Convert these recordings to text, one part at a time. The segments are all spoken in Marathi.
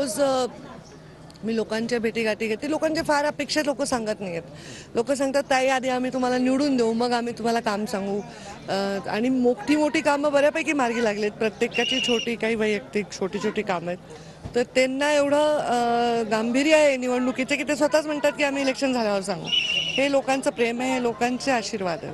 रोज मी लोकांच्या भेटीगाठी घेते. लोकांच्या फार अपेक्षा लोक सांगत नाही आहेत. लोक सांगतात ताई आधी आम्ही तुम्हाला निवडून देऊ, मग आम्ही तुम्हाला काम सांगू. आणि मोठी मोठी कामं बऱ्यापैकी मार्गी लागलेत. प्रत्येकाची छोटी काही वैयक्तिक छोटी छोटी कामं आहेत. तर त्यांना एवढं गांभीर्य आहे निवडणुकीचं की ते स्वतःच म्हणतात की आम्ही इलेक्शन झाल्यावर सांगू. हे लोकांचं प्रेम आहे, हे लोकांचे आशीर्वाद आहे.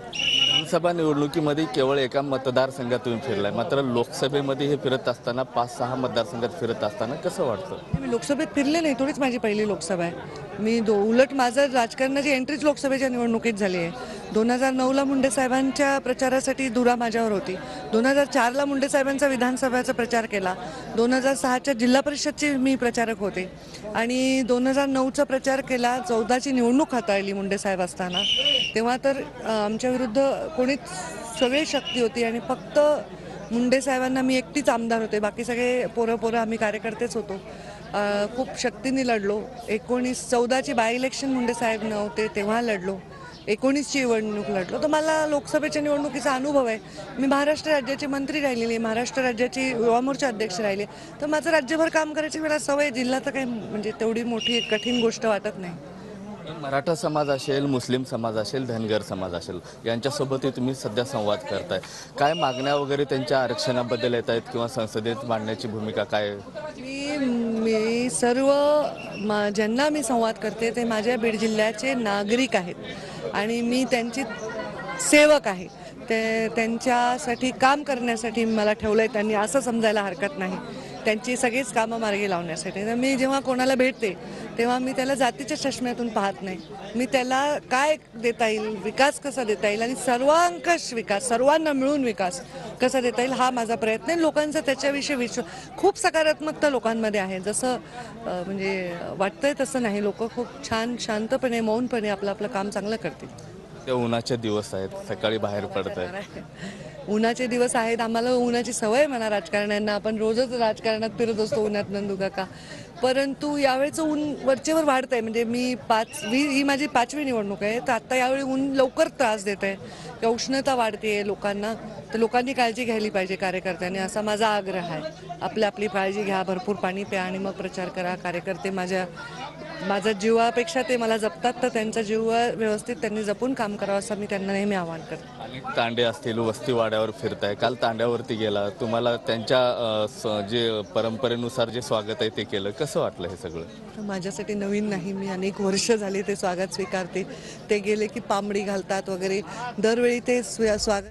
विधानसभा निवडणुकीमध्ये केवळ एका मतदारसंघात तुम्ही फिरलाय, मात्र लोकसभेमध्ये हे फिरत असताना 5-6 मतदारसंघात फिरत असताना कसं वाटतं? मी लोकसभेत फिरले नाही, थोडीच माझी पहिली लोकसभा आहे. मी उलट माझं राजकारणाची एंट्रीच लोकसभेच्या निवडणुकीत झाली आहे. 2009ला मुंडे साहेबांच्या प्रचारासाठी धुरा माझ्यावर होती. 2004ला मुंडे साहेबांचा विधानसभेचा प्रचार केला. 2006च्या जिल्हा परिषदचे मी प्रचारक होते आणि 2009चा प्रचार केला. 14ची निवडणूक हाताळली मुंडे साहेब असताना. तेव्हा तर आमच्या विरुद्ध कोणीच सगळी शक्ती होती आणि फक्त मुंडे साहेबांना मी एकटीच आमदार होते. बाकी सगळे पोरं आम्ही कार्यकर्तेच होतो. खूप शक्तीने लढलो. 14ची बाय इलेक्शन मुंडे साहेब नव्हते तेव्हा लढलो. 19ची निवडणूक लढलो. तर मला लोकसभेच्या निवडणुकीचा अनुभव आहे. मी महाराष्ट्र राज्याची मंत्री राहिलेली आहे, महाराष्ट्र राज्याची युवा मोर्चा अध्यक्ष राहिले. तर माझं राज्यभर काम करायची मला सवय. जिल्हा तर काही म्हणजे तेवढी मोठी कठीण गोष्ट वाटत नाही. मराठा समाज असेल, मुस्लिम समाज असेल, धनगर समाज असेल, यांच्यासोबतही तुम्ही सध्या संवाद करताय. काय मागण्या वगैरे त्यांच्या आरक्षणाबद्दल येत आहेत किंवा संसदेत मांडण्याची भूमिका काय? मी सर्व ज्यांना मी संवाद करते ते माझ्या बीड जिल्ह्याचे नागरिक आहेत आणि मी त्यांची सेवक आहे. त्यांच्यासाठी काम करण्यासाठी मला ठेवलं आहे त्यांनी, असं समजायला हरकत नाही. त्यांची सगळीच कामं मार्गी लावण्यासाठी. तर मी जेव्हा कोणाला भेटते तेव्हा मी त्याला जातीच्या चष्म्यातून पाहत नाही. मी त्याला काय देता येईल, विकास कसा देता येईल आणि सर्वांकष विकास, सर्वांना मिळून विकास कसा देता येईल हा माझा प्रयत्न आहे. लोकांचा त्याच्याविषयी विश्वास खूप सकारात्मकता लोकांमध्ये आहे. जसं म्हणजे वाटतंय तसं नाही. लोक खूप छान शांतपणे मौनपणे आपलं काम चांगलं करतील. ते उन्हाचे दिवस आहेत, सकाळी बाहेर पडत आहे. उन्हाचे दिवस आहेत. आम्हाला उन्हाची सवय म्हणा राजकारण्यांना. आपण रोजच राजकारणात फिरत असतो उन्हात नंदू काका. परंतु यावेळेचं ऊन वरचेवर वाढत आहे. म्हणजे ही माझी 5वी निवडणूक आहे. तर आत्ता यावेळी ऊन लवकर त्रास देत आहे किंवा उष्णता वाढते लोकांना. तर लोकांनी काळजी घ्यायला पाहिजे कार्यकर्त्यांनी, असा माझा आग्रह आहे. आपली काळजी घ्या, भरपूर पाणी प्या आणि मग प्रचार करा. कार्यकर्ते माझ्या जीवापेक्षा ते मला जपतात, तर त्यांचा जीव व्यवस्थित त्यांनी जपून काम करावं असं मी त्यांना नेहमी आवाहन करते. अनेक तांडे असतील, वस्तीवाड्यावर फिरताय. काल तांड्यावरती गेला, तुम्हाला त्यांच्या जे परंपरेनुसार जे स्वागत आहे ते केलं, कसं वाटलं हे सगळं? माझ्यासाठी नवीन नाही. मी अनेक वर्ष झाली ते स्वागत स्वीकारते. ते गेले की पामडी घालतात वगैरे. दरवेळी ते स्वागत